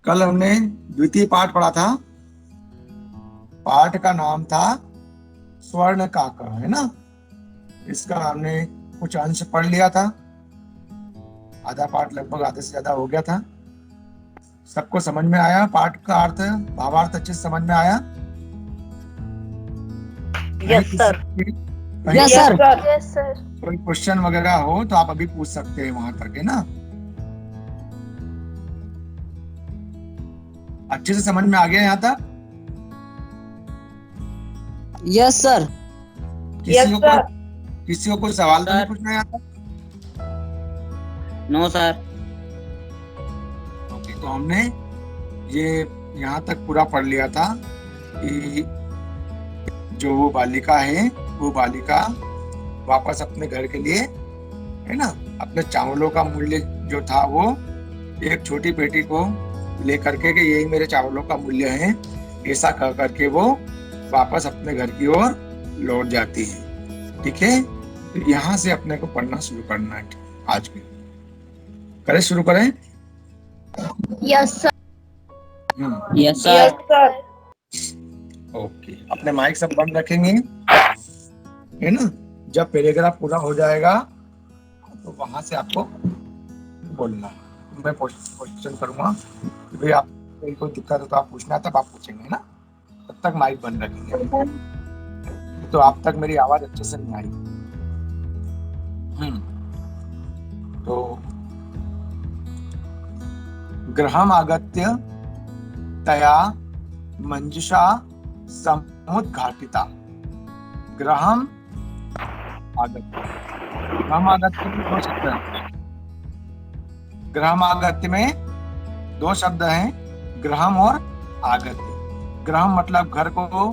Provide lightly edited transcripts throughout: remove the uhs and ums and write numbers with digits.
कल हमने द्वितीय पाठ पढ़ा था। पाठ का नाम था स्वर्ण काका, है ना। इसका हमने कुछ अंश पढ़ लिया था। आधा पाठ, लगभग आधे से ज्यादा हो गया था। सबको समझ में आया? पाठ का अर्थ, भावार्थ अच्छे से समझ में आया? Yes sir. Yes sir. Yes sir. कोई क्वेश्चन वगैरह हो तो आप अभी पूछ सकते हैं वहां तक, है ना। अच्छे से समझ में आ गया यहाँ तक? Yes sir. किसी को कोई सवाल तो नहीं पूछना यहाँ तक? No sir. ओके, तो हमने ये यहाँ तक पूरा पढ़ लिया था कि जो वो बालिका है, वो बालिका वापस अपने घर के लिए, है ना, अपने चावलों का मूल्य जो था वो एक छोटी बेटी को लेकर के कि यही मेरे चावलों का मूल्य है, ऐसा कह करके वो वापस अपने घर की ओर लौट जाती है। ठीक है, तो यहाँ से अपने को पढ़ना शुरू करना है। आज के करें, शुरू करें। Yes sir. Yes sir. Okay, अपने माइक सब बंद रखेंगे, है ना। जब पैराग्राफ पूरा हो जाएगा तो वहां से आपको बोलना। मैं क्वेश्चन करूंगा कि भाई आप कोई दिक्कत हो तो आप पूछना, तब आप पूछेंगे, है ना। तब तक माइक बंद रखेंगे। तो आप तक मेरी आवाज अच्छे से नहीं आई। तो गृहम आगत्य तया मंजुषा समुद्घाटिता। गृहम आगत्य, गृहम आगत्य में दो शब्द हैं। गृहम आगत्य में दो शब्द हैं, गृहम और आगत्य। गृहम मतलब घर को,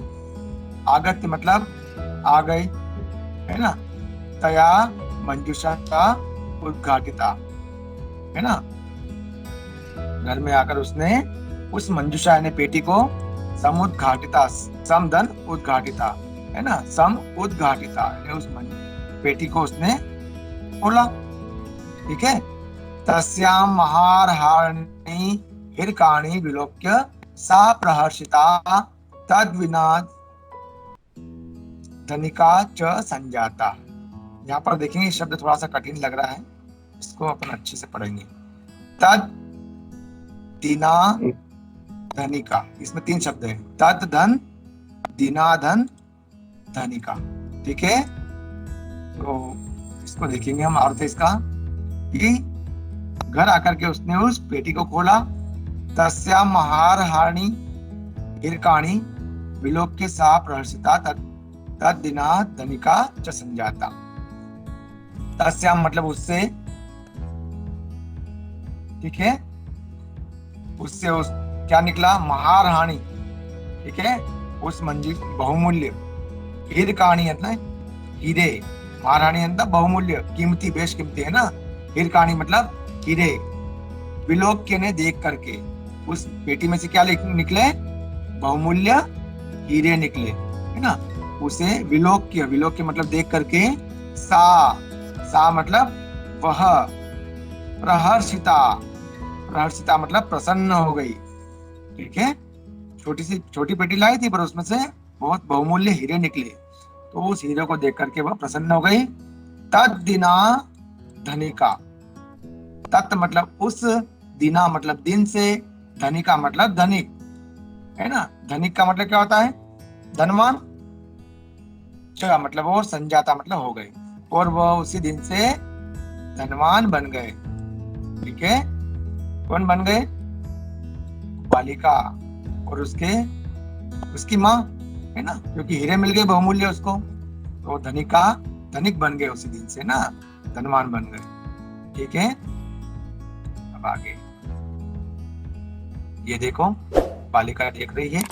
आगत्य मतलब आ गई, है ना। तया मंजुषा का उद्घाटिता, है ना। घर में आकर उसने उस मंजुषा यानी पेटी को समुद्घाटिता, समधन उद्घाटिता, है ना, सम उद्घाटिता यानी उस पेटी को उसने खोला। ठीक है। तस्यां महारहाणि हिरकाणि विलोक्य सा प्रहर्षिता तद्विना धनिका च संजाता। यहाँ पर देखेंगे शब्द थोड़ा सा कठिन लग रहा है, इसको अपन अच्छे से पढ़ेंगे। तद दिना धनिका, इसमें तीन शब्द हैं। तद धन, दिना धन, धनिका। ठीक है, तो इसको देखेंगे हम। अर्थ इसका कि घर आकर के उसने उस पेटी को खोला। तस्या महारहाणि हिरकाणि विलोक्य सा प्रहर्षिता तद दिना धनिका च संजाता। तस्याम मतलब उससे, ठीक है, उससे उस क्या निकला? महारहाणि, ठीक है, उस मंजिल बहुमूल्य, हिरकाणि मतलब हीरे, महारानी मतलब बहुमूल्य, कीमती, बेश कीमती, है ना। हिरकाणि मतलब हीरे। विलोक्य ने देख करके, उस पेटी में से क्या निकले? बहुमूल्य हीरे निकले, है ना। उसे विलोक्य, विलोक्य मतलब देख करके, सा मतलब वह, प्रहर्षिता, प्रहर्षिता मतलब प्रसन्न हो गई। ठीक है, छोटी पेटी लाई थी पर उसमें से बहुत बहुमूल्य हीरे निकले, तो उस हीरे को देख करके वह प्रसन्न हो गई। तद दिना धनिका, तत् मतलब उस, दिना मतलब दिन से, धनिका मतलब धनिक, है ना। धनिक का मतलब क्या होता है? धनवान। च मतलब और, संजाता मतलब हो गए, और वह उसी दिन से धनवान बन गए। ठीक है, कौन बन गए? बालिका और उसकी माँ, है ना, क्योंकि हीरे मिल गए बहुमूल्य उसको, तो धनिक बन गए उसी दिन से ना, धनवान बन गए। ठीक है, अब आगे ये देखो, बालिका देख रही है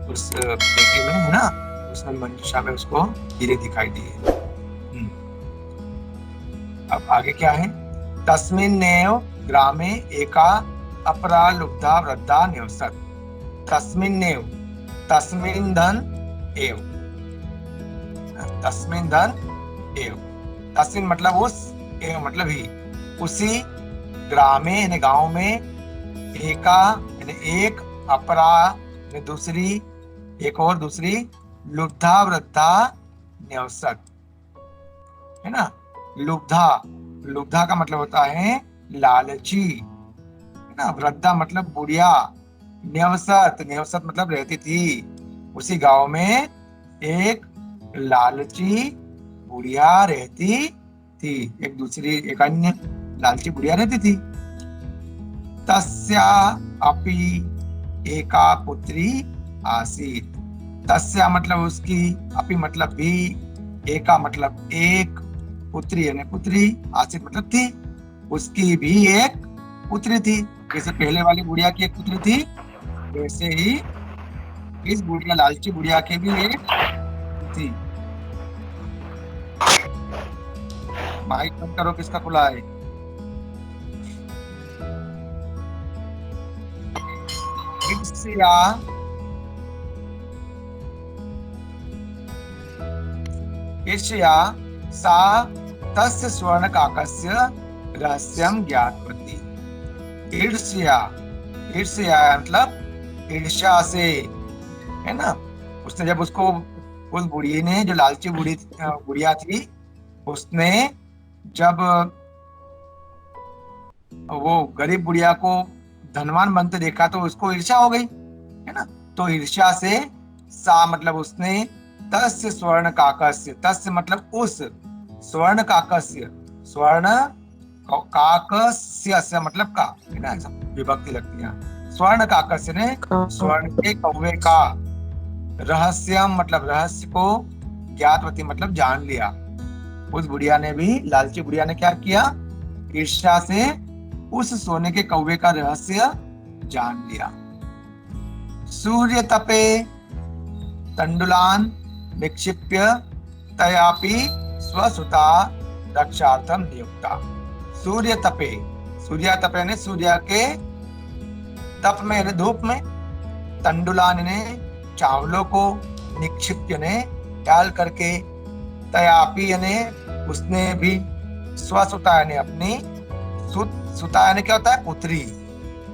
उस पेटी में, है ना, उसमें मंजुषा में उसको हीरे दिखाई दिए। अब आगे क्या है? तस्मिन्नेव ग्रामे एका अपरा लुब्धा वृद्धा निवसत। तस्मिन्नेव, तस्मिन् धन एव, तस्मिन् धन एव, तस्मिन् मतलब उस, एव मतलब ही, उसी, ग्रामे यानी गांव में, एका यानी एक, अपरा यानी दूसरी, एक और दूसरी, लुब्धा वृद्धा न्यवसत, है ना। लुब्धा, लुब्धा का मतलब होता है लालची, है ना। वृद्धा मतलब बुढ़िया, न्यवसत, न्यवसत मतलब रहती थी। उसी गांव में एक लालची बुढ़िया रहती थी, एक दूसरी, एक अन्य लालची बुढ़िया रहती थी। तस्या अपि एका पुत्री आसीत। तस्या मतलब उसकी, अपि मतलब भी, एका मतलब एक, पुत्री यानी पुत्री, आसीत मतलब थी, उसकी भी एक पुत्री थी। जैसे पहले वाली बुढ़िया की एक पुत्री थी, वैसे ही इस बुढ़िया, लालची बुढ़िया की भी एक थी। माइक बंद करो, किसका खुला है? ईर्ष्या, ईर्ष्या सा तस्य स्वर्णकाकस्य रहस्यं ज्ञातवती। ईर्ष्या, ईर्ष्या मतलब ईर्ष्या से, है ना। उसने जब उसको, उस बुढ़ी ने, जो लालची बुढ़िया थी, उसने जब वो गरीब बुढ़िया को धनवान बनते देखा तो उसको ईर्ष्या हो गई, है ना। तो ईर्ष्या से, सा मतलब उसने, तस्य स्वर्ण काकस्य, तस्य मतलब उस, स्वर्ण काकस्य, स्वर्ण काकस्य से मतलब का, है ना, विभक्ति लगती है। स्वर्ण काकस्य ने स्वर्ण के कौवे का, रहस्यम मतलब रहस्य को, ज्ञातवती मतलब जान लिया। उस बुढ़िया ने भी, लालची बुढ़िया ने क्या किया? ईर्ष्या से उस सोने के कौवे का रहस्य जान लिया। सूर्य तपे तंडुलान निक्षिप्य तयापि स्वसुता रक्षार्थम नियुक्ता। सूर्य तपे, सूर्य तपे ने सूर्य के तप में यानी धूप में, तंडुलान ने चावलों को, निक्षिप्य ने डाल करके, तयापि यानी उसने भी, स्वसुता यानी अपनी, सुता यानी क्या होता है? पुत्री।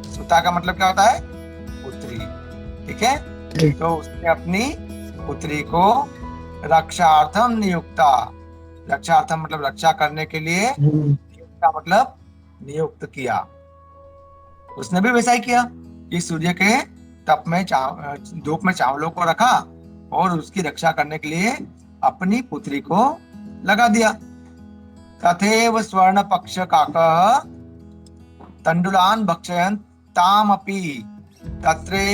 सुता का मतलब क्या होता है? पुत्री, ठीक है। तो उसने अपनी पुत्री को रक्षार्थम नियुक्ता, रक्षार्थम मतलब रक्षा करने के लिए, नियुक्ता मतलब नियुक्त किया। उसने भी वैसा ही किया कि सूर्य के तप में, धूप में चावलों को रखा और उसकी रक्षा करने के लिए अपनी पुत्री को लगा दिया। तथैव स्वर्ण पक्ष काकः तंडुलान भक्षयन् तामपि तत्रे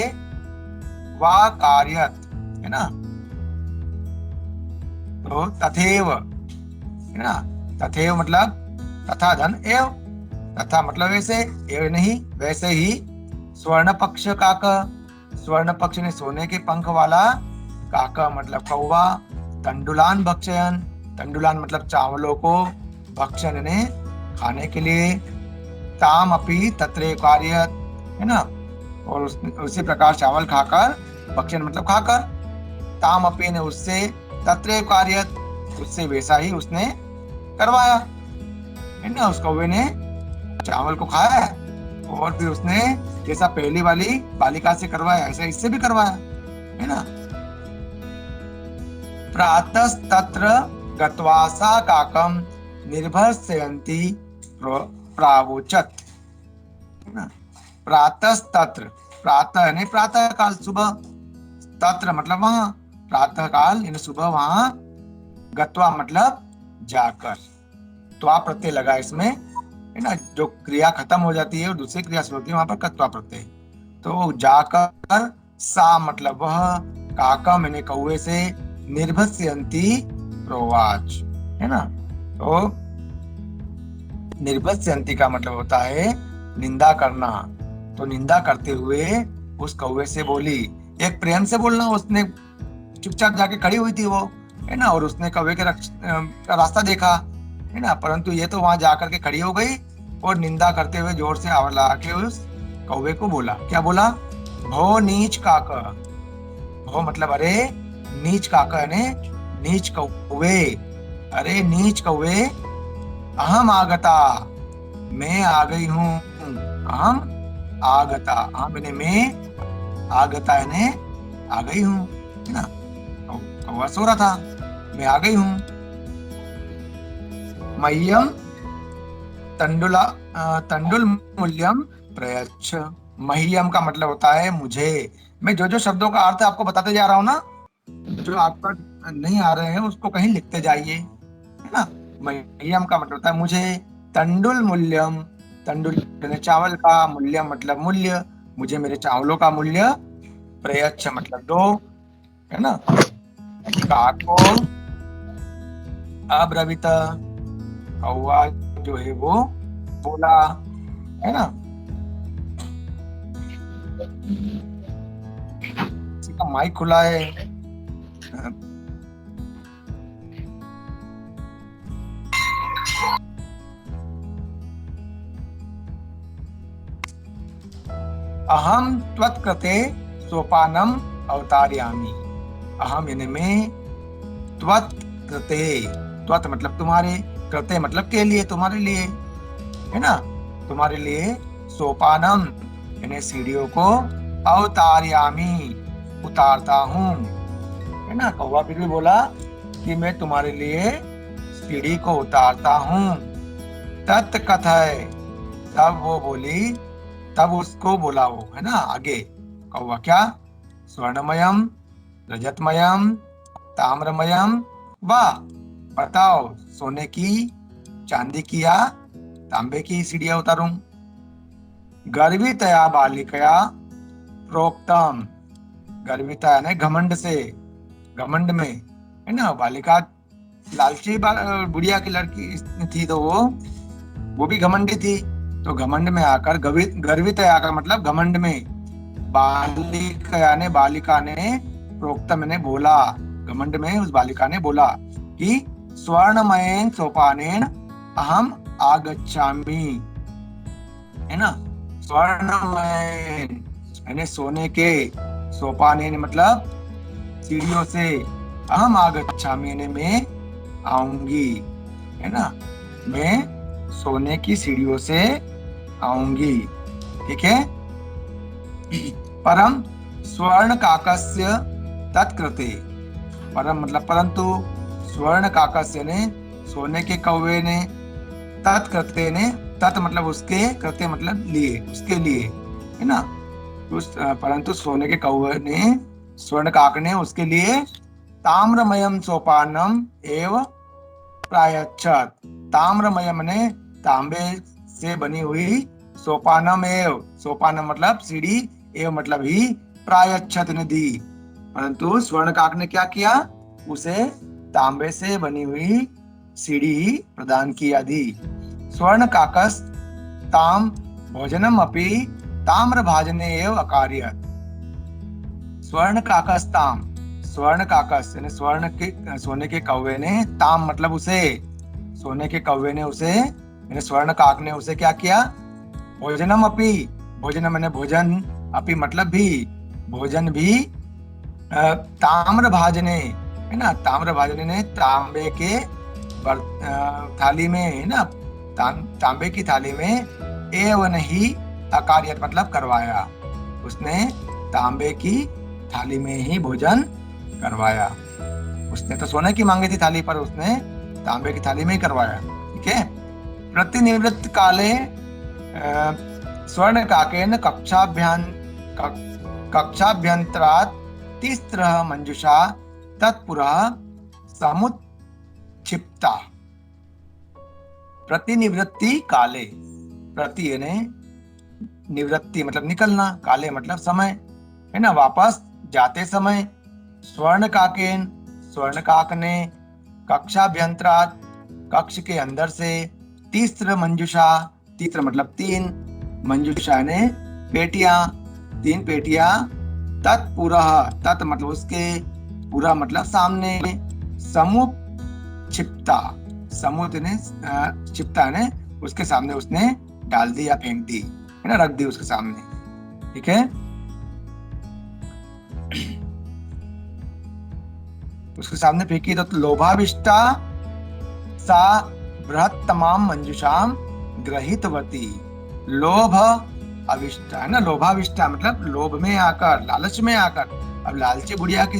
वा कार्यत, है ना। तो तथैव, है ना, तथैव मतलब तथा धन एव, तथा मतलब वैसे, एव नहीं वैसे ही, स्वर्ण पक्ष काका, स्वर्ण पक्ष ने सोने के पंख वाला, काका मतलब कौवा, तंडुलान भक्षयन, तंडुलान मतलब चावलों को, भक्षण ने खाने के लिए, ताम अपि तत्रे कार्यत, है ना, और उसी प्रकार चावल खाकर, भक्षण मतलब खाकर, ताम अपि ने उससे, तत्रे कार्यत उससे वैसा ही उसने करवाया, है ना। उस कौवे ने चावल को खाया और फिर उसने जैसा पहली वाली बालिका से करवाया ऐसा इससे भी करवाया, है ना। प्रातस्तत्र गत्वा सा काकम निर्भर्सयन्ती प्रावोचत, है ना। प्रातस्तत्र, प्रातः यानी प्रातः काल, सुबह, तत्र मतलब वहां, प्रातः काल यानी सुबह, वहां, गत्वा मतलब जाकर, त्वा प्रत्यय लगा इसमें, है ना। जो क्रिया खत्म हो जाती है और दूसरी क्रिया शुरू होती है, वहां पर कत्वा प्रत्यय। तो जाकर, सा मतलब वह, काकम यानी कौवे से, निर्भस्यन्ती प्रोवाच, है ना। तो निर्भस्यन्ती का मतलब होता है निंदा करना। तो निंदा करते हुए उस कौवे से बोली, एक प्रेम से बोलना, उसने चुपचाप जाके खड़ी हुई थी वो, है ना, और उसने कौवे के रास्ता देखा, है ना, परंतु ये तो वहां जाकर के खड़ी हो गई और निंदा करते हुए जोर से आवाज लगा के उस कौवे को बोला, क्या बोला? भो नीच काक, भो मतलब अरे, नीच काक यानी नीच कौवे, अरे नीच कौवे, अहम आगता, मैं आ गई हूँ, अहम आगता, हम यानी मैं, आगता यानी आ गई हूँ, है ना। कौवा सो रहा था, मैं आ गई हूँ। मह्यम तंडुला तंडुल मूल्यम प्रयच्छ। मह्यम का मतलब होता है मुझे। मैं जो जो शब्दों का अर्थ आपको बताते जा रहा हूँ ना, जो आपका नहीं आ रहे हैं उसको कहीं लिखते जाइए, है ना। मह्यम का मतलब होता है मुझे। तंडुल मूल्यम, तंडुल यानी चावल का, मूल्यम मतलब मूल्य, मुझे मेरे चावलों का मूल्य प्रयच्छ मतलब दो, है ना। काको अब्रवीत, कौवा जो है वो बोला, है ना। किसी का माइक खुला है। अहम त्वत्कृते सोपानम अवतारयामि। अहम यानी मैं, त्वत्कृते, त्वत् मतलब तुम्हारे, कृते मतलब के लिए, तुम्हारे लिए, है ना, तुम्हारे लिए, सोपानम यानी सीढ़ियों को, अवतारयामि उतारता हूँ, है ना। कौवा फिर भी बोला कि मैं तुम्हारे लिए सीढ़ी को उतारता हूँ। तत्कथय, तब वो बोली, तब उसको बोला वो, है ना, आगे कौवा क्या, स्वर्णमयम रजतमयम ताम्रमयम, वाह, बताओ सोने की, चांदी की या तांबे की सीढ़ियां उतारूं। गर्वितया बालिकया प्रोक्तम, गर्विता यानी घमंड से, घमंड में, है ना। बालिका लालची बुढ़िया की लड़की थी, तो वो भी घमंडी थी, तो घमंड में आकर, गर्वित आकर मतलब घमंड में, बालिका ने, बालिका ने प्रोक्त मैंने बोला, घमंड में उस बालिका ने बोला कि स्वर्णमयेन सोपानेन अहम आगच्छामि, है ना। स्वर्णमयेन यानी सोने के, सोपानेन मतलब सीढ़ियों से, अहम आगच्छामि यानी मैं आऊंगी, है ना, मैं सोने की सीढ़ियों से आऊंगी, ठीक है। परम स्वर्ण काकस्य तत्कृते, परम मतलब परंतु, स्वर्ण काकस्य ने सोने के कौवे ने, तत्कृते ने, तत् मतलब उसके, कृते मतलब लिए, उसके लिए, है ना। उस परंतु सोने के कौवे ने, स्वर्ण काक ने उसके लिए, ताम्रमयम सोपानम एव प्रायच्छत, ताम्रमयम ने तांबे से बनी हुई, सोपानम एव, सोपानम मतलब सीढ़ी, एव मतलब ही, प्रायच्छत ने दी, परंतु स्वर्ण काक ने क्या किया, उसे तांबे से बनी हुई सीढ़ी प्रदान किया दी। स्वर्ण काकस ताम भोजनम अपि ताम्र भाजने एव अकार्यत। स्वर्ण काकस ताम, स्वर्ण काकस यानी स्वर्ण के, सोने के कौवे ने, ताम मतलब उसे, सोने के कौवे ने उसे, यानी स्वर्ण काक ने उसे क्या किया, भोजनम अपि, भोजनम यानी भोजन, अपि मतलब भी, भोजन भी, ताम्र भाजने, है ना, ताम्र भाजने ने तांबे के थाली में, है ना, तांबे की थाली में, एवं ही अकार्यत मतलब करवाया, उसने तांबे की थाली में ही भोजन करवाया। उसने तो सोने की मांगी थी थाली, पर उसने तांबे की थाली में ही करवाया, ठीक है। प्रतिनिवृत्त काले स्वर्ण काकेन कक्षाभ्यंतरात् तिस्रः मंजुषा तत्पुरः समुत्क्षिप्ता। प्रतिनिवृत्ति काले, प्रति यानी निवृत्ति मतलब निकलना, काले मतलब समय, है ना, वापस जाते समय, स्वर्ण काकेन स्वर्ण काक ने, कक्षाभ्यंतरात् कक्ष के अंदर से, तीस्र मंजुषा, तीस्र मतलब तीन, मंजुषा ने पेटियां, तीन पेटियां, तत्पुरः, तत् मतलब उसके, पूरा मतलब सामने, समुत्क्षिप्ता, समुद्र ने क्षिप्ता ने उसके सामने उसने डाल दी या फेंक दी, है ना, रख दी उसके सामने, ठीक है। उसके सामने फेंकी तो लोभाविष्टा सा बृहत्तमाम मंजुषाम ग्रहीतवती। लोभ अविष्टा है ना, लोभाविष्टा मतलब लोभ में आकर, लालच में आकर। अब लालची बुढ़िया की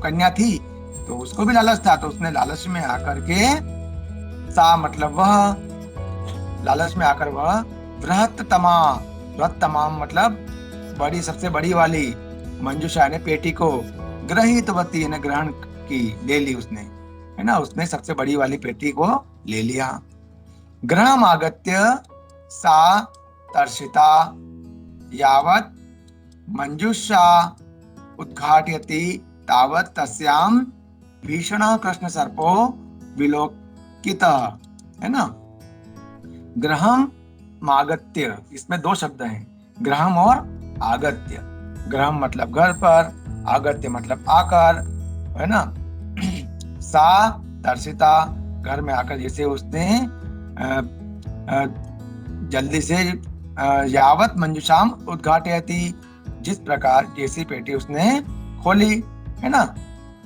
कन्या थी तो उसको भी लालच था, तो उसने लालच में आकर के, सा मतलब वह, लालच में आकर वह बृहत्तमा, बृहत्तमाम मतलब बड़ी, सबसे बड़ी वाली, मंजूषा ने पेटी को ग्रहीतवती ने ग्रहण की, ले ली उसने, है ना, उसने सबसे बड़ी वाली पेटी को ले लिया। गृहम आगत्य सा तर्षिता यावत् मंजूषा उद्घाटयति तावत् तस्याम भीषणः कृष्ण सर्पो विलोकितः, है ना। गृहम आगत्य, इसमें दो शब्द हैं, गृहम और आगत्य। गृहम मतलब घर पर, आगत्य मतलब आकर, है ना। सा दर्शिता, घर में आकर जैसे उसने जल्दी से, यावत मंजुषाम उद्घाटयति, जिस प्रकार जैसी पेटी उसने खोली, है ना।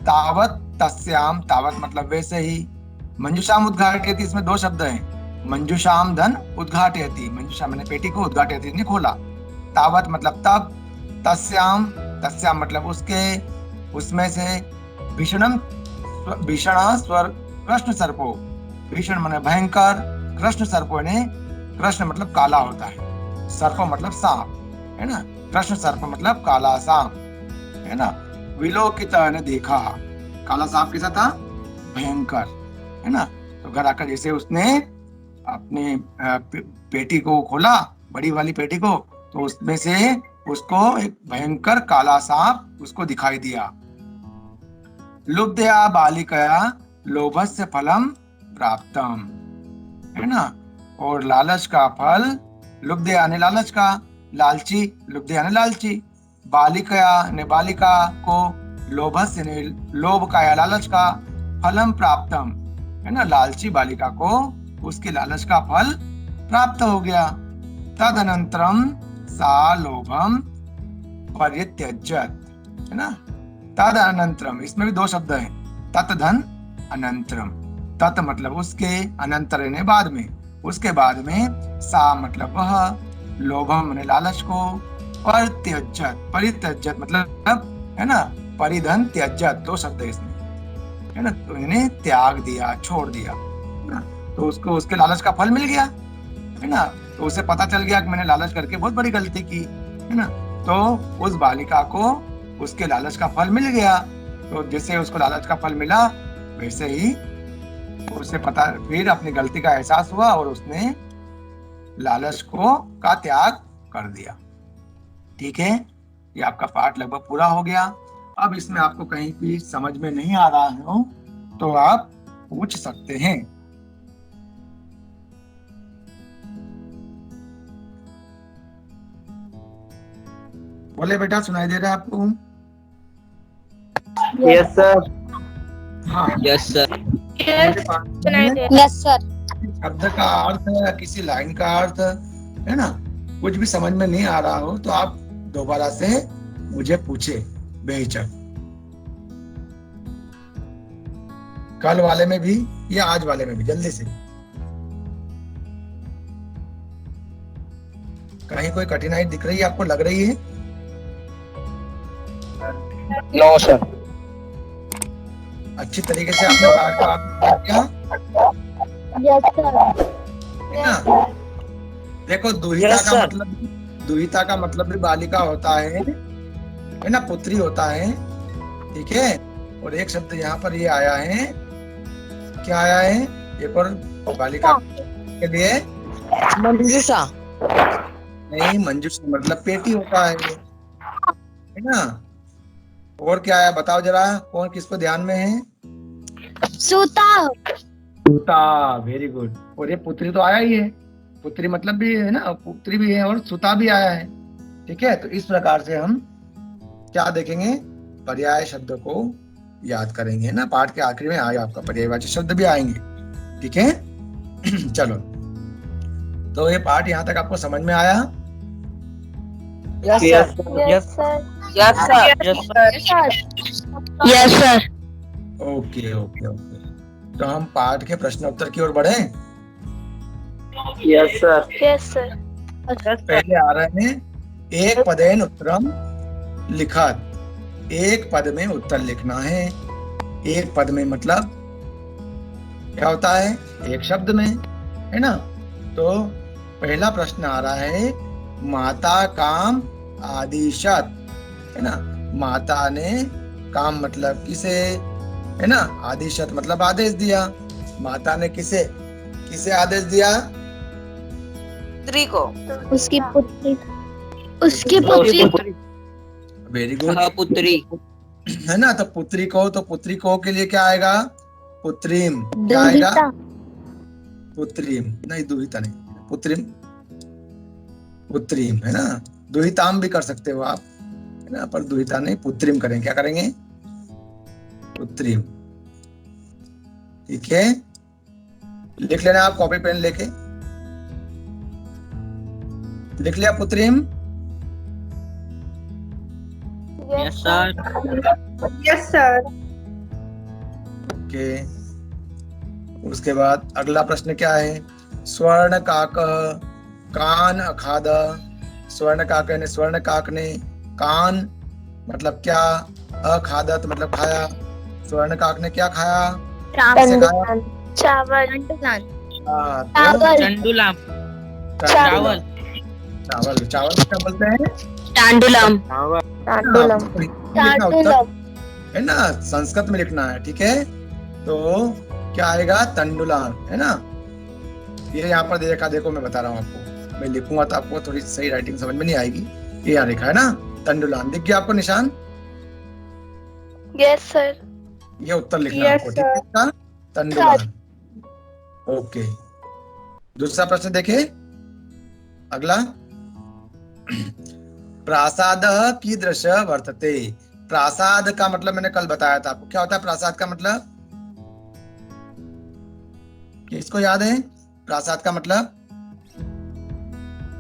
तावत तस्याम, तावत मतलब वैसे ही, मंजुषाम उद्घाटयति, इसमें दो शब्द हैं, मंजुषाम धन उद्घाटयति, मंजुषा मैंने पेटी को, उद्घाटयति ने खोला। तावत मतलब तब, तस्याम, तस्याम मतलब उसके, उसमें से, भीषणम, भीषण स्वर कृष्ण सर्पो, भीषण माने भयंकर, कृष्ण सर्पो ने, कृष्ण मतलब काला होता है, सर्प मतलब सांप, है ना, कृष्ण सर्प मतलब काला सांप, है ना। विलोकित ने देखा, काला सांप कैसा था, भयंकर, है ना। तो घर आकर जैसे उसने अपने पेटी को खोला, बड़ी वाली पेटी को, तो उसमें से उसको एक भयंकर काला सांप उसको दिखाई दिया। लुब्धया बालिकया लोभस्य फलम प्राप्तम, है ना। और लालच का फल, लुब्धया ने लालच का, लालची, लुब्धया ने लालची, बालिकया ने बालिका को, लोभस्य ने लोभ का या लालच का, फलम प्राप्तम, है ना, लालची बालिका को उसके लालच का फल प्राप्त हो गया। तदनंतरम सा लोभम परित्यज्यत, है ना। तद अनंतरम, इसमें भी दो शब्द हैं, तत् धन अनंतरम, तत् मतलब उसके, अनंतर ने बाद में, उसके बाद में, सा मतलब वह, लोभम ने लालच को, परित्यज्यत, परित्यज्यत मतलब, है ना, परिधन त्यज्यत, दो शब्द है इसमें, है ना, तो इन्हें त्याग दिया, छोड़ दिया, है ना। तो उसको उसके लालच का फल मिल गया, है ना। तो उसे पता चल गया कि मैंने लालच करके बहुत बड़ी गलती की, है ना। तो उस बालिका को उसके लालच का फल मिल गया। तो जैसे उसको लालच का फल मिला, वैसे ही उसे पता, फिर अपनी गलती का एहसास हुआ और उसने लालच को का त्याग कर दिया। ठीक है, ये आपका पाठ लगभग पूरा हो गया। अब इसमें आपको कहीं भी समझ में नहीं आ रहा हो तो आप पूछ सकते हैं। बोले बेटा, सुनाई दे रहा है आपको? Yes sir. हाँ, यस सर। Yes sir. शब्द का अर्थ या किसी लाइन का अर्थ, है ना, कुछ भी समझ में नहीं आ रहा हो तो आप दोबारा से मुझे पूछे बेहिचक, कल वाले में भी या आज वाले में भी, जल्दी से। कहीं कोई कठिनाई दिख रही है आपको, लग रही है? No sir. अच्छी तरीके से आपने पाठ का किया? Yes sir. है ना। देखो, दुहिता Yes, का sir. मतलब, दुहिता का मतलब भी बालिका होता है ना, पुत्री होता है, ठीक है। और एक शब्द यहाँ पर ये आया है, क्या आया है एक और, बालिका के लिए, मंजूषा। नहीं, मंजूषा मतलब पेटी होता है ना। और क्या है बताओ जरा, कौन किसको ध्यान में है? सूता। सुता, वेरी गुड। और ये पुत्री तो आया ही है, पुत्री मतलब भी है ना, पुत्री भी है और सुता भी आया है, ठीक है। तो इस प्रकार से हम क्या देखेंगे, पर्याय शब्द को याद करेंगे ना। पाठ के आखिर में आगे आपका पर्यायवाची शब्द भी आएंगे, ठीक है। चलो, तो ये पाठ यहाँ तक आपको समझ में आया? Yes sir. Yes sir. Yes sir. Yes sir. Okay okay okay, तो हम पाठ के प्रश्न उत्तर की ओर बढ़े। Yes sir. Yes sir. पहले आ रहे हैं एक पदेन उत्तरम लिखत। एक पद में उत्तर लिखना है। एक पद में मतलब क्या होता है? एक शब्द में, है ना। तो पहला प्रश्न आ रहा है माता काम आदिशत, है ना। माता ने काम मतलब किसे, है ना। आदिशत मतलब आदेश दिया। माता ने किसे किसे आदेश दिया? पुत्री को। उसकी पुत्री उसकी पुत्री वेरी गुड। पुत्री। है ना। तो पुत्री को के लिए क्या आएगा? पुत्रीम। क्या आएगा? पुत्रीम नहीं, दुहिता नहीं, पुत्रीम। पुत्रीम, है ना। दुहिताम भी कर सकते हो आप, है ना, पर दुहिता नहीं, पुत्रीम करेंगे। क्या करेंगे? पुत्रीम। ठीक है, लिख लेना आप कॉपी पेन लेके। लिख लिया पुत्रीम? Yes sir. Yes sir. Okay. उसके बाद अगला प्रश्न क्या है? स्वर्ण काक कान अखाद। स्वर्ण काक ने, स्वर्ण काक ने कान मतलब क्या, अखादत मतलब खाया। स्वर्ण काक ने क्या खाया? किसे खाया? चावल हाँ, तो चंडुलाम। चावल। चावल चावल को क्या बोलते हैं? टांडुलम। आपको लिखना उत्तर, है ना, संस्कृत में लिखना है। ठीक है, तो क्या आएगा? तंडुलान, है ना। ये यहाँ पर देखा, देखो मैं बता रहा हूँ आपको, मैं लिखूंगा तो आपको थोड़ी सही राइटिंग समझ में नहीं आएगी। ये यहाँ लिखा है ना, तंडुलान। दिख गया आपको निशान? Yes sir. ये उत्तर लिखना है आपको, ठीक है इसका? तंडुलान। ओके, दूसरा प्रश्न देखे। अगला, प्रासाद कीदृश वर्तते। प्रासाद का मतलब मैंने कल बताया था आपको, क्या होता है प्रासाद का मतलब? किसको याद है प्रासाद का मतलब?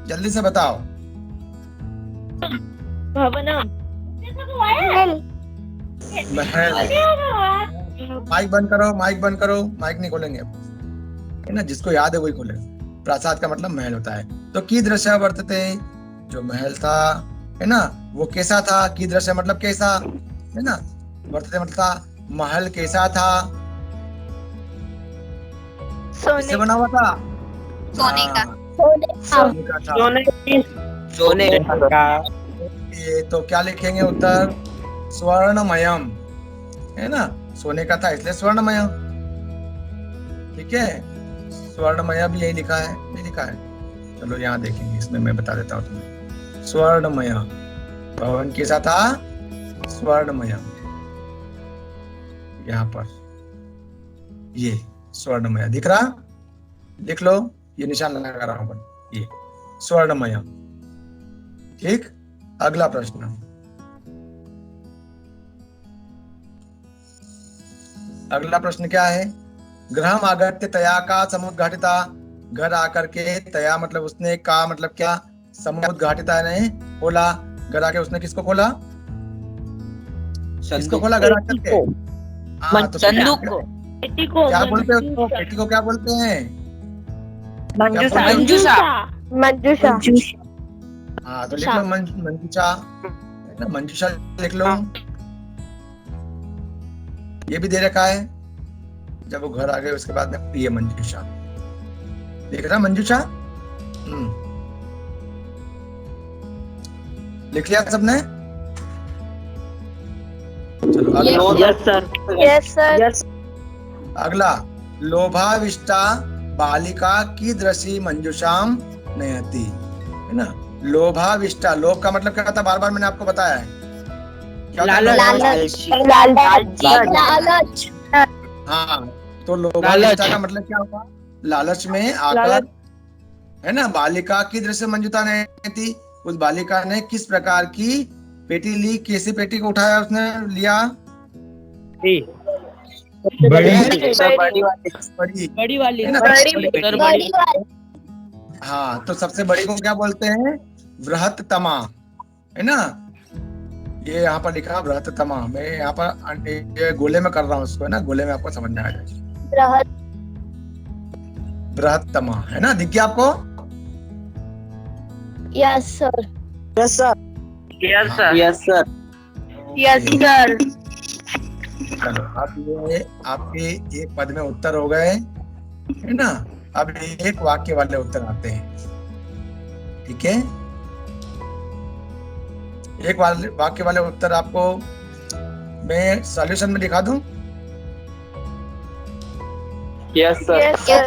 जल्दी से बताओ। महल। माइक बंद करो, माइक बंद करो, माइक नहीं खोलेंगे अब, है ना। जिसको याद है वही खोलेगा। प्रासाद का मतलब महल होता है। तो कीदृश वर्तते, जो महल था, है ना, वो कैसा था? कीदृश मतलब कैसा, है ना। वर्तते मतलब था, महल कैसा था? किससे बना हुआ था? सोने का। सोने का था। सोने का। ये तो क्या लिखेंगे उत्तर? स्वर्णमयम, है ना। सोने का था इसलिए स्वर्णमय। ठीक है, स्वर्णमय भी यही लिखा है, नहीं लिखा है? चलो यहाँ देखेंगे, इसमें मैं बता देता हूँ तुम्हें। स्वर्णमय भवन कैसा था? स्वर्णमय। यहाँ पर ये स्वर्णमय दिख रहा, लिख लो, ये निशान लगा रहा हूं, ये स्वर्णमय। ठीक, अगला प्रश्न। अगला प्रश्न क्या है? गृहम आगत्य तया का समुद्घाटिता। घर आकर के, तया मतलब उसने, का मतलब क्या? समुद्घाटिता ने खोला। घर आके उसने किसको खोला? किसको खोला घर आकर के? हाँ, तो संदूक को। क्या बोलते हैं उसको? बेटी को क्या बोलते हैं? मंजूषा। मंजूषा। हाँ, तो लिख लो मंजूषा, है ना। मंजूषा लिख लो। ये भी दे रखा है, जब वो घर आ गए उसके बाद में ये मंजूषा देख रहा। मंजूषा लिख लिया सबने? चलो अगला। Yes sir. Yes sir. अगला, लोभाविष्टा बालिका कीदृशी मंजूषाम नयति, है ना। लोभाविष्टा, लोभ का मतलब क्या होता है? बार बार मैंने आपको बताया है, क्या होता है? लालच। हाँ, तो लोभाविष्टा का मतलब क्या होगा? लालच में आकर, है ना। बालिका कीदृशी मंजूषा नयति, उस बालिका ने किस प्रकार की पेटी ली? कैसी पेटी को उठाया उसने, लिया? बड़ी वाली। हाँ, तो सबसे बड़ी को क्या बोलते हैं? बृहत्तमा, है ना। ये यहाँ पर लिखा बृहत्तमा। मैं यहाँ पर ये गोले में कर रहा हूँ उसको, है ना, गोले में आपको समझ में आ जाए। बृहत्तमा, है ना। दिख गया आपको? Yes sir yes sir yes sir yes sir yes sir चलो अब ये आपके एक पद में उत्तर हो गए है ना। अब एक वाक्य वाले उत्तर आते हैं, ठीक है। एक वाक्य वाले उत्तर आपको मैं सॉल्यूशन में दिखा दूं। Yes sir yes sir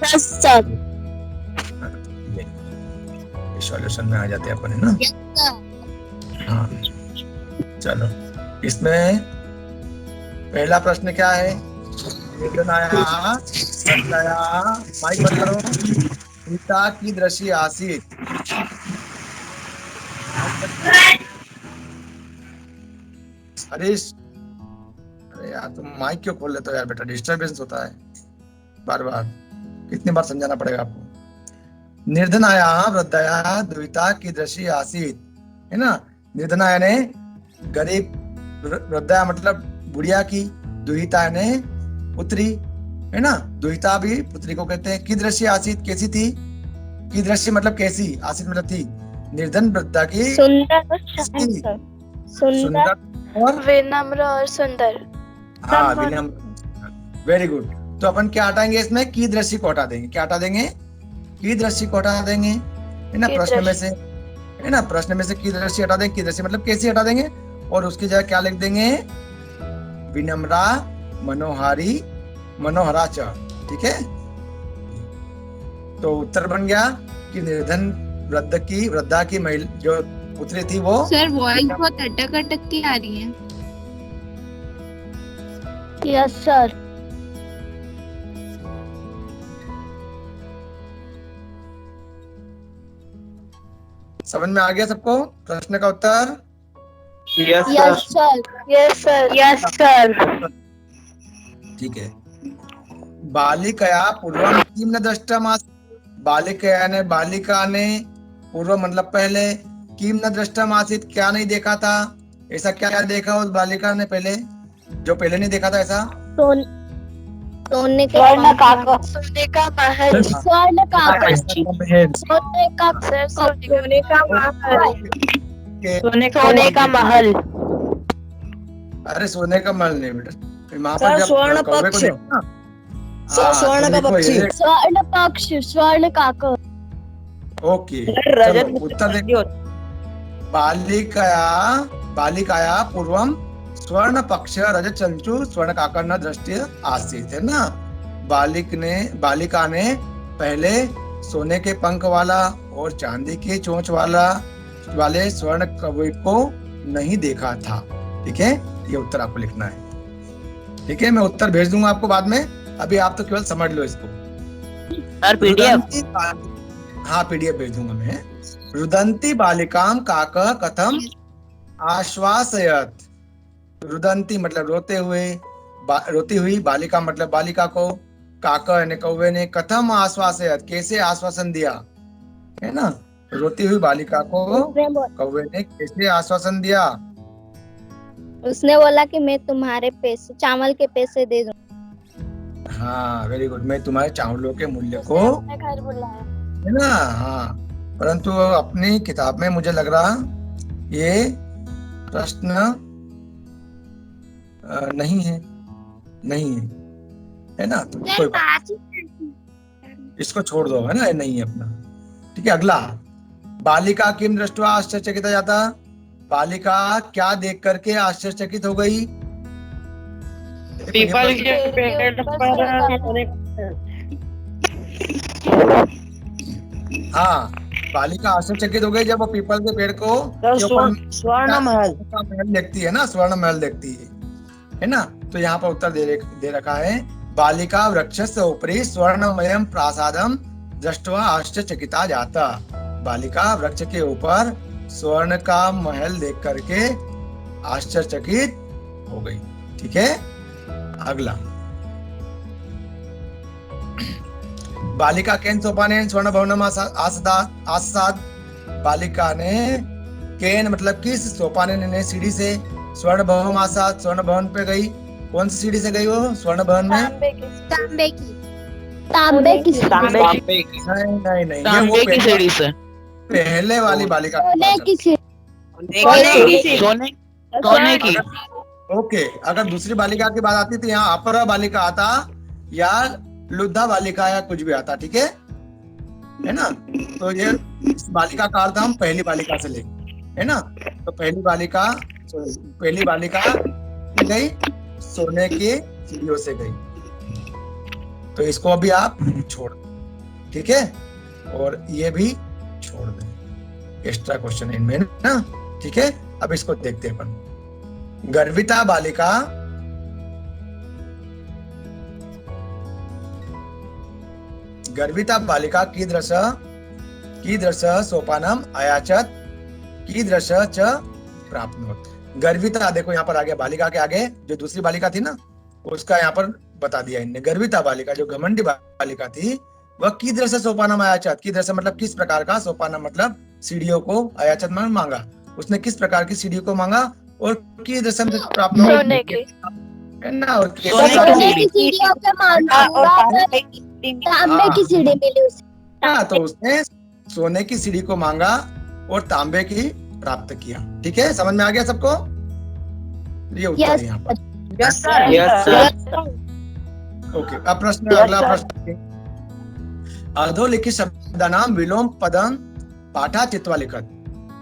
yes sir solution में आ जाते हैं अपन, है ना। हाँ चलो, इसमें पहला प्रश्न क्या है? माइक बंद करो। पिता की दृष्टि आसीत। हरीश, अरे यार तुम माइक क्यों खोल लेते हो यार बेटा, डिस्टरबेंस होता है बार बार, कितनी बार समझाना पड़ेगा आपको। निर्धनाया वृद्धया दुहिता की दृष्टि आसीत, है ना। निर्धनाया ने गरीब, वृद्धया मतलब बुढ़िया की, दुहिता ने पुत्री, है ना। दुहिता भी पुत्री को कहते हैं। की दृष्टि आसीत, कैसी थी? की दृष्टि मतलब कैसी, आसीत मतलब थी। निर्धन वृद्धा की सुंदर सुंदर और विनम्र और सुंदर। हाँ विनम्र, वेरी गुड। तो अपन क्या हटाएंगे इसमें? की दृष्टि को हटा देंगे। क्या हटा देंगे? की दृष्टि को हटा देंगे, है ना। प्रश्न में से, है ना, प्रश्न में से की दृष्टि हटा देंगे। की दृष्टि मतलब कैसी हटा देंगे, और उसकी जगह क्या लिख देंगे? विनम्रा मनोहारी मनोहरा च, ठीक है। तो उत्तर बन गया कि निर्धन वृद्धा की महिला जो पुत्री थी वो। सर वॉइस बहुत अटक अटक की आ रही है। यस सर समझ में आ गया सबको प्रश्न का उत्तर? Yes yes sir yes sir yes sir ठीक है। बालिकया पूर्वम किम न दृष्टमासीत्। बालिका ने पूर्व मतलब पहले, किम न दृष्टमासीत् क्या नहीं देखा था। ऐसा क्या देखा उस बालिका ने पहले, जो पहले नहीं देखा था ऐसा? सोने का महल, सोने का महल, सोने का महल। अरे सोने का महल नहीं बेटा, वहाँ सर, पर जब स्वर्ण कौवे को पक्ष। देखो ना, सर, हाँ, स्वर्ण तो का देखो पक्षी। ये- स्वर्ण पक्ष, स्वर्ण काकर। ओके रजत चलो उत्तर देखो। बालिकाया पूर्वम स्वर्ण पक्ष रजत चंचु स्वर्ण काकर न दृष्टि आसीत, है ना। बालिका ने पहले सोने के पंख वाला और चांदी के चोंच वाले स्वर्ण कौवे को नहीं देखा था, ठीक है। ये उत्तर आपको लिखना है, ठीक है। मैं उत्तर भेज दूंगा आपको बाद में, अभी आप तो केवल समझ लो इसको। Sir PDF. हाँ पीडीएफ भेज दूंगा मैं। रुदंती बालिकाम काक कथम आश्वासयत। रुदंती मतलब रोती हुई, बालिका मतलब बालिका को, काक यानी कौवे ने, कथम आश्वासयत कैसे आश्वासन दिया, है ना। रोती हुई बालिका को कौवे ने कैसे आश्वासन दिया? उसने बोला कि मैं तुम्हारे पैसे, चावल के पैसे दे दूं। हाँ वेरी गुड, मैं तुम्हारे चावलों के मूल्य को, अपने घर बुलाया, है ना। हाँ परंतु अपनी किताब में मुझे लग रहा ये प्रश्न नहीं है, है ना। तो कोई बात, इसको छोड़ दो, है ना, ये नहीं है अपना, ठीक है। अगला, बालिका किम दृष्ट्वा आश्चर्यचकित जाता। बालिका क्या देख करके आश्चर्यचकित हो गई? पीपल के पेड़ पर हाँ बालिका आश्चर्यचकित हो गई जब वो पीपल के पेड़ को स्वर्ण महल देखती है ना, स्वर्ण महल देखती है ना। तो यहाँ पर उत्तर दे रखा है, बालिका वृक्षस्य उपरि स्वर्णमयम प्रासादम दृष्ट्वा आश्चर्यचकिता जाता। बालिका वृक्ष के ऊपर स्वर्ण का महल देख करके आश्चर्यचकित हो गई, ठीक है। अगला, बालिका केन सोपानेन स्वर्ण भवनम आसाद। बालिका ने केन मतलब किस, सोपानेन ने सीढ़ी से, स्वर्ण भवन आसाद स्वर्ण भवन पे गई। कौन सी सीढ़ी से गई वो स्वर्ण भवन में? तांबे की। तांबे की तांबे की नहीं नहीं, ये तांबे वो की सीढ़ी से पहले वाली बालिका की सोने बात की सीढ़ी सोने सोने की है। ओके, अगर दूसरी बालिका की बात आती तो यहाँ अपरा बालिका आता या लुद्धा बालिका या कुछ भी आता, ठीक है ना। तो ये इस बालिका का अर्थ हम पहली बालिका से लेंगे, है ना। तो पहली बालिका गई सोने की सीढ़ियों से गई, तो इसको अभी आप छोड़ दें, ठीक है, और ये भी छोड़ दें, एक्स्ट्रा क्वेश्चन इनमें ना, ठीक है। अब इसको देखते हैं अपन। गर्विता बालिका कीदृश सोपानम अयाचत कीदृश च प्राप्नोत। गर्विता देखो यहाँ पर आ गया, बालिका के आगे जो दूसरी बालिका थी ना उसका यहाँ पर बता दिया इनने। गर्विता बालिका जो घमंडी बालिका थी वह कीदृश सोपानम अयाचत, कीदृश मतलब किस प्रकार का, सोपानम मतलब सीढ़ियों को, अयाचत मतलब मांगा, उसने किस प्रकार की सीढ़ी को मांगा, और कीदृश प्राप्त सोने की है ना, और सोने की सीढ़ियों के मांगा तांबे की सीढ़ी मिली उसे। हाँ, तो उसने सोने की सीढ़ी को मांगा और तांबे की प्राप्त किया, ठीक है, समझ में आ गया सबको। ये उत्तर है यहाँ पर। यस सर ओके, अब प्रश्न, अगला प्रश्न। अधोलिखित शब्दानाम विलोम पदम पाठा चित्वा लिखत,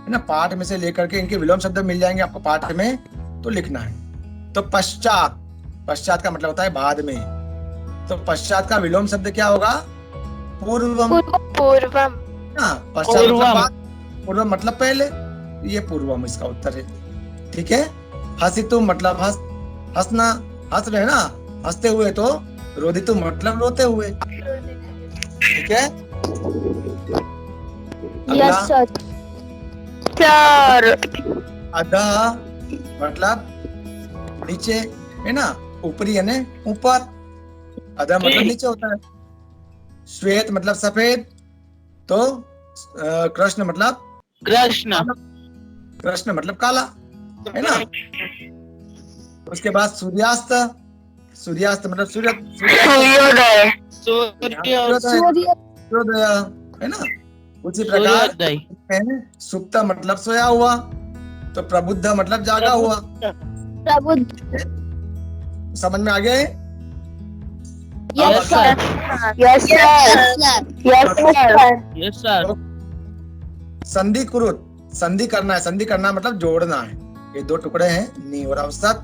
है ना, पाठ में से लेकर के इनके विलोम शब्द मिल जाएंगे आपको पाठ में, तो लिखना है। तो पश्चात, पश्चात का मतलब होता है बाद में, तो पश्चात का विलोम शब्द क्या होगा, पूर्वम। पूर्वम हाँ, पश्चात मतलब बाद, पूर्वम मतलब पहले, ये पूर्वम इसका उत्तर है, ठीक है। हसितु मतलब हंसना, हंस रहे ना, हंसते हुए, तो रोदितु मतलब रोते हुए, ठीक है। Yes sir. अधः मतलब नीचे, है ना, ऊपरी यानी ऊपर, अधः मतलब नीचे होता है। श्वेत मतलब सफेद, तो कृष्ण मतलब कृष्ण मतलब काला, है ना। उसके बाद सूर्यास्त, सूर्यास्त मतलब सूर्योदय, है ना। उसी प्रकार सुप्त मतलब सोया हुआ, तो प्रबुद्ध मतलब जागा हुआ, प्रबुद्ध। समझ में आ गया है। Yes sir. Yes sir. Yes sir. संधि कुरुत, संधि करना है, संधि करना मतलब जोड़ना है। ये दो टुकड़े हैं नी और अवसत,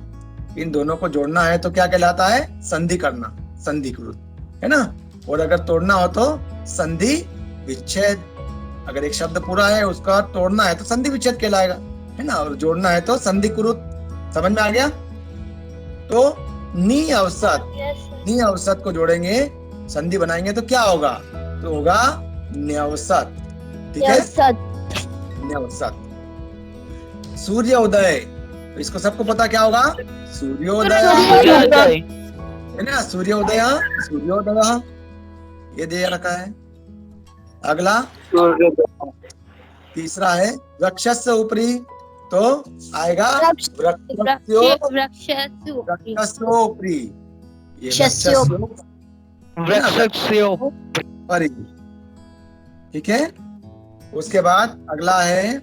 इन दोनों को जोड़ना है तो क्या कहलाता है, संधि करना, संधि कुरुत, है ना। और अगर तोड़ना हो तो संधि विच्छेद, अगर एक शब्द पूरा है उसका तोड़ना है तो संधि विच्छेद कहलाएगा, है ना, और जोड़ना है तो संधि कुरुत। समझ में आ गया। तो नी अवसत को जोड़ेंगे, संधि बनाएंगे तो क्या होगा, तो होगा न्यवसत, ठीक है, न्यवसत। सूर्य उदय, तो इसको सबको पता क्या होगा, सूर्योदय, है ना, सूर्योदय, सूर्योदय, ये दे रखा है। अगला तीसरा है वृक्षस्य ऊपरी, तो आएगा वृक्षस्योपरि, ये वृक्षस्योपरि, ठीक है। उसके बाद अगला है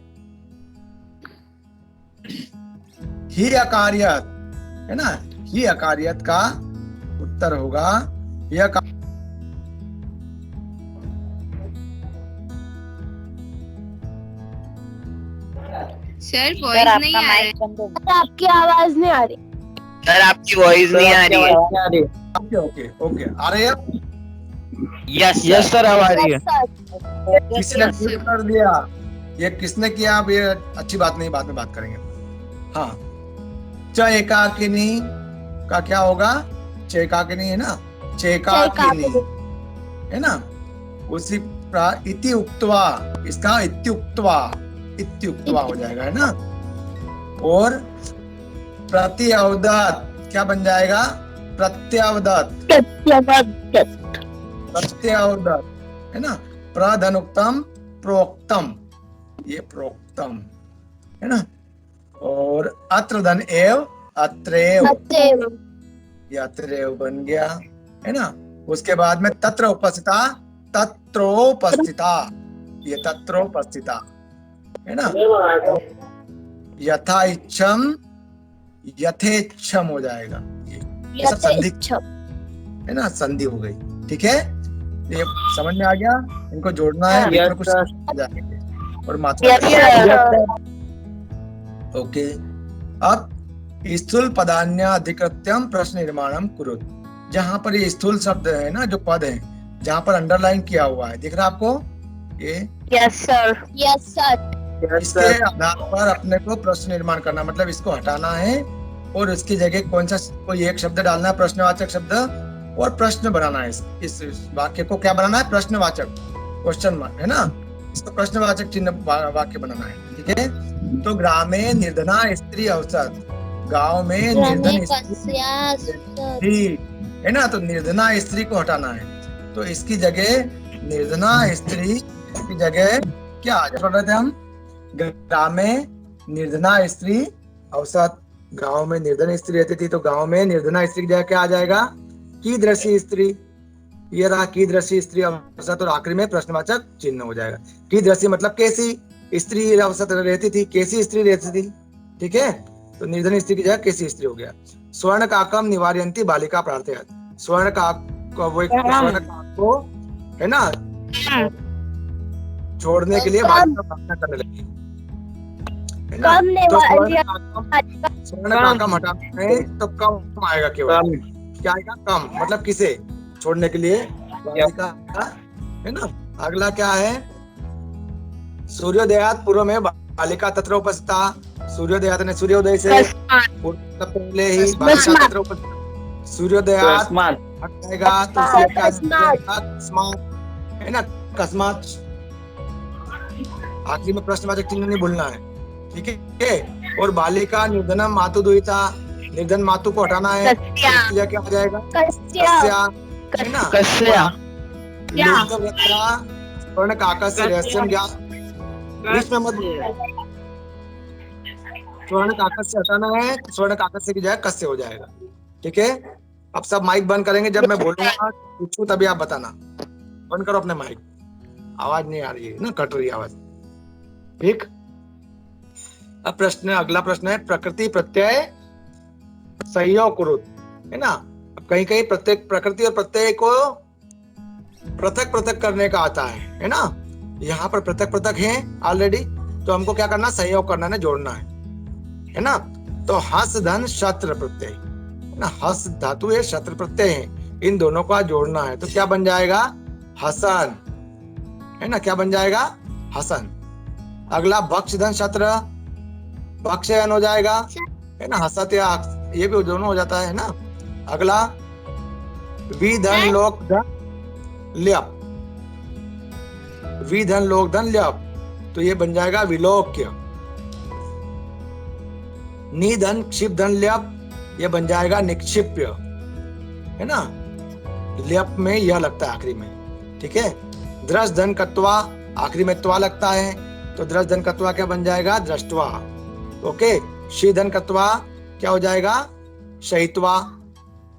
ही अकार्यत, है ना, ही अकार्यत का उत्तर होगा सर वॉइस नहीं आ रहा है। आपकी आवाज नहीं आ रही सर, आपकी वॉइस नहीं आ रही है। ओके ओके, आ रही है। यस यस सर, आ रही है। किसने कर दिया, ये किसने किया, अब ये अच्छी बात नहीं, बाद में बात करेंगे। हाँ, च एकाकिनी का क्या होगा, च एकाकिनी है ना, च एकाकिनी, है ना। उसी इति उक्त्वा, इसका इत्युक्त्वा हो जाएगा, है ना। और प्रत्यवदत क्या बन जाएगा, प्रत्यवदत, है ना। प्रधनुक्तम प्रोक्तम, ये प्रोक्तम, है ना। और अत्र धन एव, अत्रेव, ये अत्रेव बन गया, है ना। उसके बाद में तत्र उपस्थिता, तत्रोपस्थिता, ये तत्रोपस्थिता है ना। यथा इच्छम, यथेच्छम हो जाएगा, ये सब संधि है ना, संधि हो गई। ठीक है, ये समझ में आ गया। इनको जोड़ना है, बीच में कुछ आ जाएंगे और मात्रा। ओके, अब स्थूल पदान्याधिकृत्यम प्रश्न निर्माणम कुरुत। जहां पर ये स्थूल शब्द है ना, जो पद है, जहां पर अंडरलाइन किया हुआ है, दिख रहा है आपको ये? Yes sir, yes sir. इसके आधार पर अपने को प्रश्न निर्माण करना, मतलब इसको हटाना है और इसकी जगह कौन सा कोई एक शब्द डालना है, प्रश्नवाचक शब्द, और प्रश्न बनाना है। इस वाक्य को क्या बनाना है? प्रश्नवाचक, क्वेश्चन मार्क है ना, इसको प्रश्नवाचक चिन्ह वाक्य बनाना है। ठीक है, तो ग्रामे निर्धना स्त्री अवसर, गांव में निर्धन स्त्री है ना, तो निर्धना स्त्री को हटाना है। तो इसकी जगह निर्धना स्त्री की जगह क्या पढ़ रहे थे हम? ग्रामे निर्धना स्त्री अवसर, गांव में निर्धन स्त्री रहती थी, तो गांव में निर्धना स्त्री की जगह क्या आ जाएगा? कीदृशी स्त्री। ये रहा कीदृशी स्त्री अवसर, और आखिरी में प्रश्नवाचक चिन्ह हो जाएगा। कीदृशी मतलब कैसी स्त्री अवसर रहती थी, कैसी स्त्री रहती थी। ठीक है, तो निर्धन स्त्री की जगह कैसी स्त्री हो गया। स्वर्ण काकम निवारयन्ति बालिका प्रार्थयत, स्वर्ण काक को है ना छोड़ने के लिए बालिका प्रार्थना करने लगी है ना। तो स्वर्ण काकम हटाना है तो कम आएगा, केवल क्या आएगा? कम, मतलब किसे छोड़ने के लिए? बालिका है ना। अगला क्या है? सूर्योदयात पूर्व में बालिका तत्र उपस्थिता, सूर्योदयात ने सूर्योदय से पहले ही बालिका तत्र उपस्थिता, सूर्योदयात हट जाएगा तो कस्मात है ना, कस्मात आखिरी में प्रश्नवाचक चिन्ह नहीं भूलना है। ठीक है, और बालिका निर्धनम मातु दुहिता, निर्धन मातु को हटाना है, क्या क्या आ जाएगा? कस्या है ना, कस्या स्वर्ण काकस्य रहस्यम ज्ञात, इसमें मत स्वर्ण काकस्य से हटाना है, स्वर्ण काकस्य की जगह कस्य हो जाएगा। ठीक है, अब सब माइक बंद करेंगे, जब मैं बोलूंगा पूछूं तभी आप बताना। बंद करो अपने माइक, आवाज नहीं आ रही है ना, कट रही है आवाज। ठीक, अब प्रश्न, अगला प्रश्न है प्रकृति प्रत्यय सहयोग कुरुत है ना। अब कहीं कहीं प्रत्येक प्रकृति और प्रत्यय को पृथक पृथक करने का आता है ना। यहाँ पर पृथक पृथक है ऑलरेडी, तो हमको क्या करना? सहयोग करना है, जोड़ना है ना। तो हस धन शत्र प्रत्यय है ना, हस धातु है, शत्र प्रत्यय है, इन दोनों का जोड़ना है। तो क्या बन जाएगा? हसन है ना, क्या बन जाएगा? हसन। अगला भक्ष धन शत्र, भक्षयन हो जाएगा है ना, हसत या ये भी दोनों हो जाता है ना। अगला विधन लोक धन ल्यप, विधन लोक धन ल्यप, तो ये बन जाएगा विलोक्य। निधन क्षिप धन ल्यप, ये बन जाएगा निक्षिप्य है ना, ल्यप में यह लगता है आखिरी में। ठीक है, द्रस धन कत्वा, आखिरी में त्वा लगता है, तो द्रस धन कत्वा क्या बन जाएगा? दृष्टवा। ओके, शी धन कत्वा क्या हो जाएगा? शहित्वा।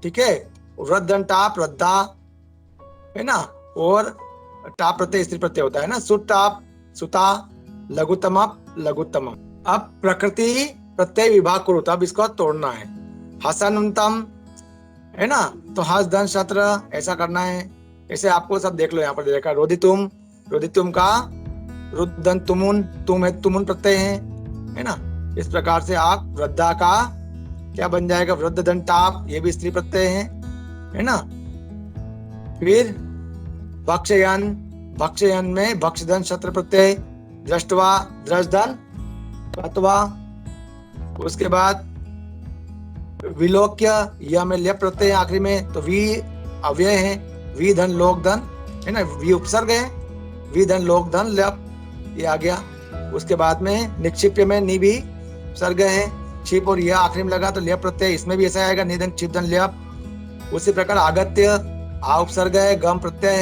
ठीक है, वृद्धन टाप वृद्धा है ना, और टाप प्रत्यय स्त्री प्रत्यय होता है ना, सुटाप सुता, लघुतम लघुतम। अब प्रकृति प्रत्यय विभाग करो, अब इसको तोड़ना है। हसनतम है ना, तो हस धन शत्र ऐसा करना है। ऐसे आपको सब देख लो, यहाँ पर देखा रोदितुम, रोदितुम का रुद्धन तुमुन, तुम है तुमुन प्रत्यय है ना। इस प्रकार से आप वृद्धा का क्या बन जाएगा? वृद्ध धन टाप, ये भी स्त्री प्रत्यय है ना। फिर भक्षयन, भक्षयन में भक्ष धन शत्र प्रत्यय, दृष्टवा द्रस धन कत्वा। उसके बाद विलोक्य, यह में ल्यप प्रत्यय आखिरी में, तो वी अव्यय है, वी धन लोक धन है ना, वी उपसर्ग है, वी धन लोक धन ल्यप, ये आ गया। उसके बाद में निक्षिप्य में नि भी उपसर्ग है, छिप और यह आखिरी में लगा तो ल्यप प्रत्यय, इसमें भी ऐसा आएगा, निधन छिप धन ल्यप। उसी प्रकार आगत्य, आ उपसर्ग है, गम प्रत्यय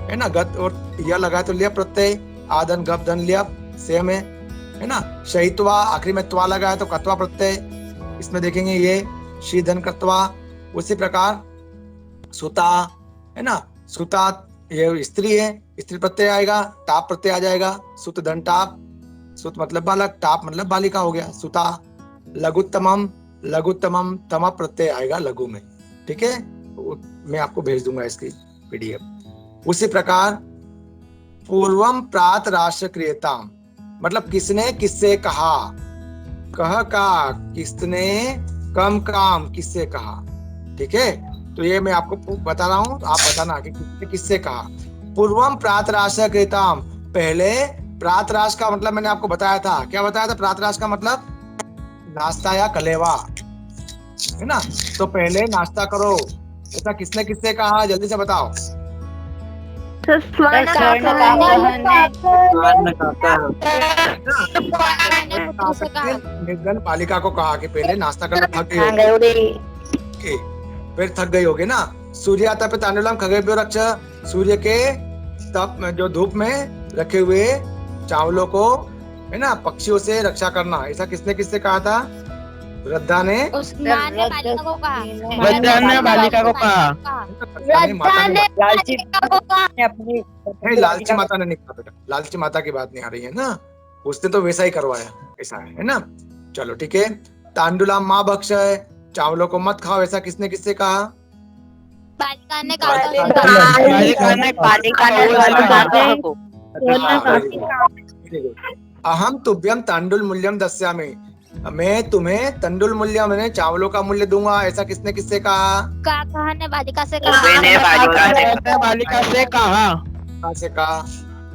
है ना, गत और यह लगा तो ल्यप प्रत्यय, आधन गप धन ल्यप सेम है ना। शहित्वा, आखिरी में त्वा लगा है तो कत्वा प्रत्यय, इसमें देखेंगे ये शी धन कत्वा। उसी प्रकार सुता है ना। सुता ये स्त्री है, स्त्री प्रत्यय आएगा, टाप प्रत्यय आ जाएगा, सुत धन टाप, सुत मतलब बालक, टाप मतलब बालिका हो गया, सुता। लघुत्तमम, लघुत्तमम तम प्रत्यय आएगा लघु में, ठीक है। मैं आपको भेज दूंगा इसकी पीडीएफ। उसी प्रकार पूर्वम प्रात राष्ट्र क्रियताम, मतलब किसने किससे कहा, कह का, किसने कम काम किससे कहा, ठीक है। तो ये मैं आपको बता रहा हूं, आप बताना कि किसने किससे कहा। पूर्वम प्रात राष्ट्र क्रियताम, पहले प्रात राष्ट्र का मतलब मैंने आपको बताया था, क्या बताया था प्रात राष्ट्र का मतलब, नाश्ता या कलेवा, है ना। तो पहले नाश्ता करो, ऐसा किसने किससे कहा, जल्दी से बताओ। निर्धन बालिका को कहा कि पहले नाश्ता करना, थक गई होगी, फिर थक गई होगी ना। सूर्य आता पे तांडुलम खगेभ्यो रक्ष, सूर्य के तप में जो धूप में रखे हुए चावलों को, है ना, पक्षियों से रक्षा करना, ऐसा किसने किससे कहा था, वृद्धा ने बालिका को कहा। वृद्धा ने बालिका को कहा। नहीं, लालची माता ने नहीं कहा बेटा, लालची माता की बात नहीं आ रही है ना, उसने तो वैसा ही करवाया, ऐसा है ना। चलो ठीक है। तांडुला माँ भक्ष है, चावलों को मत खाओ, ऐसा किसने किससे कहा, बालिका ने अहम तुभ्यम तांडुल मूल्यम दस्यामि, मैं तुम्हें तंडुल मूल्य, मैंने चावलों का मूल्य दूंगा, ऐसा किसने किससे कहा, काका ने बालिका से मैंने बालिका से कहा।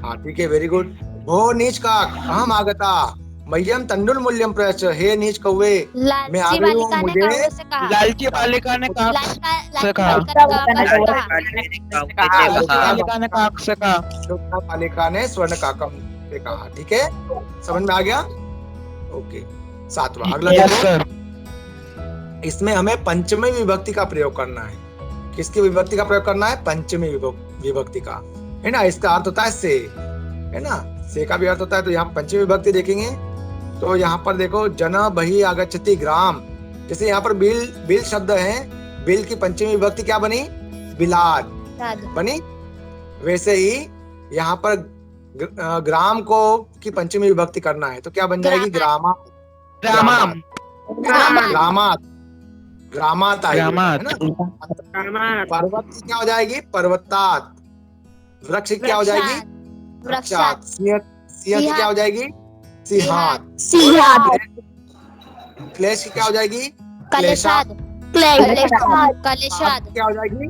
हाँ ठीक है, वेरी गुड। भो नीच काक अहम आगता मह्यम तंडुल मूल्यम प्रयच्छ, हे नीच कौवे मैं आ गई हूँ, मुझे लालची बालिका ने कहा से कहा। बालिका ने स्वर्ण काकम से कहा, ठीक है, समझ में आ गया। ओके, 7वां अगला देखो। इसमें हमें पंचमी विभक्ति का प्रयोग करना है। किसकी विभक्ति का प्रयोग करना है, पंचमी विभक्ति का, है ना। इसका अर्थ होता है से, है ना, से का भी अर्थ होता है। तो यहाँ पंचमी विभक्ति देखेंगे तो यहाँ पर देखो, जन बहि आगच्छति ग्राम, जैसे यहाँ पर बिल शब्द है, बिल की पंचमी विभक्ति क्या बनी, बिलाद बनी, वैसे ही यहाँ पर ग्राम को की पंचमी विभक्ति करना है, तो क्या बन जाएगी, ग्रामा, ग्रामात, ग्रामात आएगी, है ना। पर्वत क्या हो जाएगी, पर्वतात। वृक्ष क्या हो जाएगी, वृक्षात। सिंह क्या हो जाएगी, सिंहात। क्लेश क्या हो जाएगी, क्लेशात। कलेशाद क्या हो जाएगी,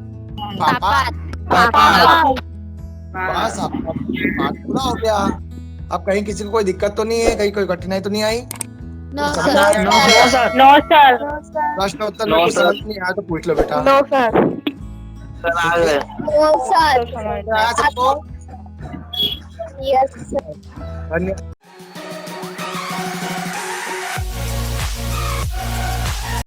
पापात। बस आपका पाठ पूरा हो गया। अब कहीं किसी को कोई दिक्कत तो नहीं है, कहीं कोई कठिनाई तो नहीं आई, प्रश्न उत्तर में कुछ समझ नहीं आया तो पूछ लो बेटा। आया सबको, धन्यवाद।